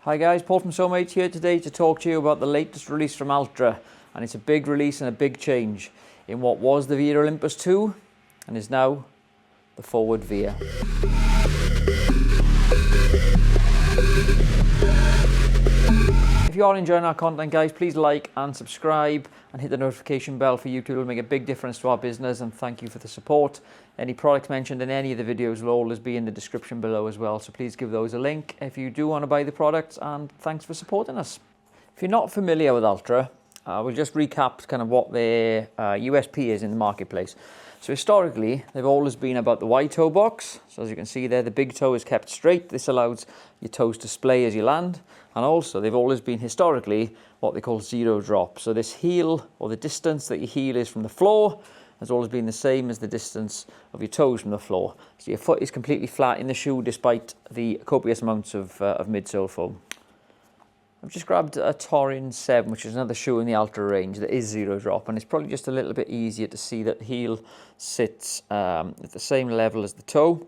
Hi guys, Paul from Soulmates here today to talk to you about the latest release from Altra, and it's a big release and a big change in what was the VIA Olympus 2 and is now the FWD VIA. If you are enjoying our content guys, please like and subscribe and hit the notification bell for YouTube. It will make a big difference to our business, and thank you for the support. Any products mentioned in any of the videos will always be in the description below as well, so please give those a link if you do want to buy the products, and thanks for supporting us. If you're not familiar with Altra, we'll just recap kind of what their USP is in the marketplace. So historically, they've always been about the wide toe box. So as you can see there, the big toe is kept straight. This allows your toes to splay as you land. And also, they've always been historically what they call zero drop. So this heel, or the distance that your heel is from the floor, has always been the same as the distance of your toes from the floor. So your foot is completely flat in the shoe despite the copious amounts of midsole foam. I've just grabbed a Torin 7, which is another shoe in the Altra range that is zero drop, and it's probably just a little bit easier to see that the heel sits at the same level as the toe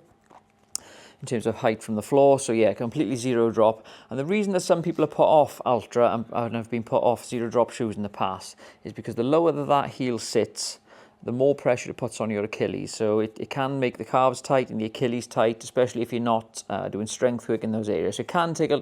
in terms of height from the floor. So yeah, completely zero drop. And the reason that some people are put off Altra and have been put off zero drop shoes in the past is because the lower that heel sits, the more pressure it puts on your Achilles. So it can make the calves tight and the Achilles tight, especially if you're not doing strength work in those areas. So it can take a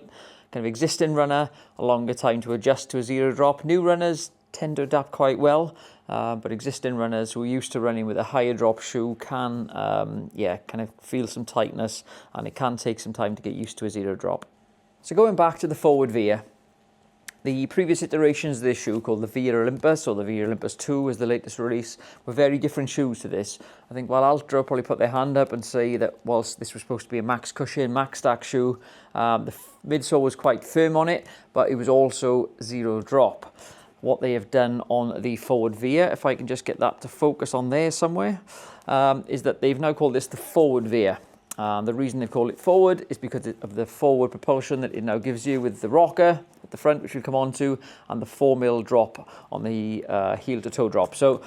kind of existing runner a longer time to adjust to a zero drop. New runners tend to adapt quite well, but existing runners who are used to running with a higher drop shoe can kind of feel some tightness, and it can take some time to get used to a zero drop. So going back to the FWD VIA, the previous iterations of this shoe, called the VIA Olympus, or the VIA Olympus 2 was the latest release, were very different shoes to this. I think while Altra probably put their hand up and say that whilst this was supposed to be a max cushion, max stack shoe, the midsole was quite firm on it, but it was also zero drop. What they have done on the FWD VIA, if I can just get that to focus on there somewhere, is that they've now called this the FWD VIA. The reason they've called it forward is because of the forward propulsion that it now gives you with the rocker at the front, which we'll come on to, and the 4mm drop on the heel to toe drop. So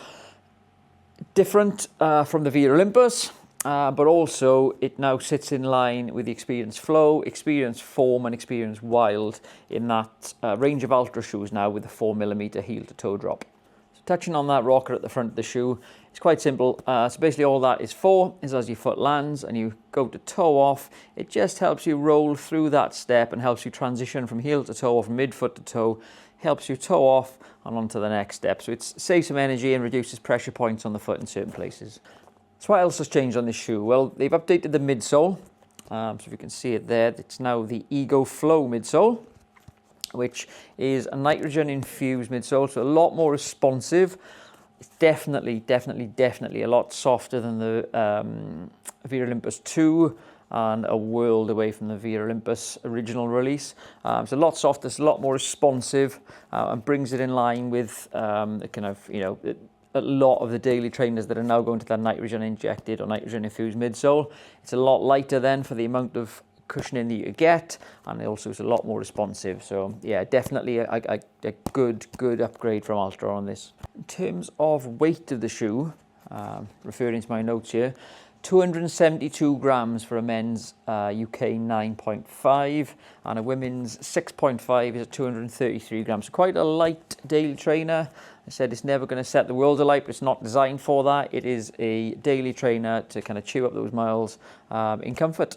different from the VIA Olympus, but also it now sits in line with the Experience Flow, Experience Form and Experience Wild in that range of Altra shoes now with the 4mm heel to toe drop. So touching on that rocker at the front of the shoe, it's quite simple. So basically all that is for is as your foot lands and you go to toe off, it just helps you roll through that step and helps you transition from heel to toe or from midfoot to toe, helps you toe off and onto the next step. So it saves some energy and reduces pressure points on the foot in certain places. So what else has changed on this shoe? Well, they've updated the midsole. So if you can see it there, it's now the Ego Flow midsole, which is a nitrogen infused midsole, so a lot more responsive. It's definitely a lot softer than the VIA Olympus 2 and a world away from the VIA Olympus original release. It's a lot softer, it's a lot more responsive, and brings it in line with the kind of, a lot of the daily trainers that are now going to that nitrogen injected or nitrogen infused midsole. It's a lot lighter then for the amount of cushioning that you get, and also it's a lot more responsive. So yeah, definitely a good upgrade from Altra on this. In terms of weight of the shoe, referring to my notes here, 272 grams for a men's UK 9.5 and a women's 6.5 is at 233 grams. So quite a light daily trainer. I said it's never going to set the world alight, but it's not designed for that. It is a daily trainer to kind of chew up those miles in comfort.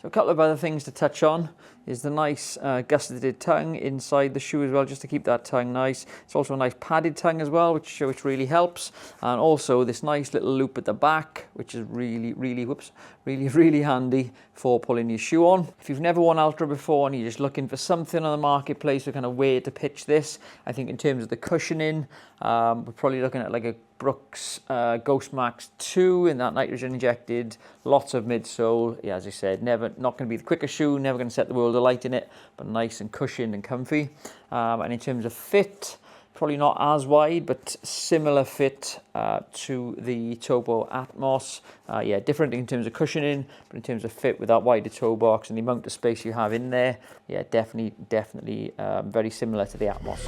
So a couple of other things to touch on is the nice gusseted tongue inside the shoe as well, just to keep that tongue nice. It's also a nice padded tongue as well, which really helps. And also this nice little loop at the back, which is really handy for pulling your shoe on. If you've never worn Altra before and you're just looking for something on the marketplace or kind of where to pitch this, I think in terms of the cushioning, we're probably looking at like a Brooks Ghost Max 2 in that nitrogen injected, lots of midsole. Yeah, as I said, not going to be the quickest shoe, never going to set the world alight in it, but nice and cushioned and comfy. And in terms of fit, probably not as wide, but similar fit to the Topo Atmos. Yeah, different in terms of cushioning, but in terms of fit with that wider toe box and the amount of space you have in there, yeah, definitely very similar to the Atmos.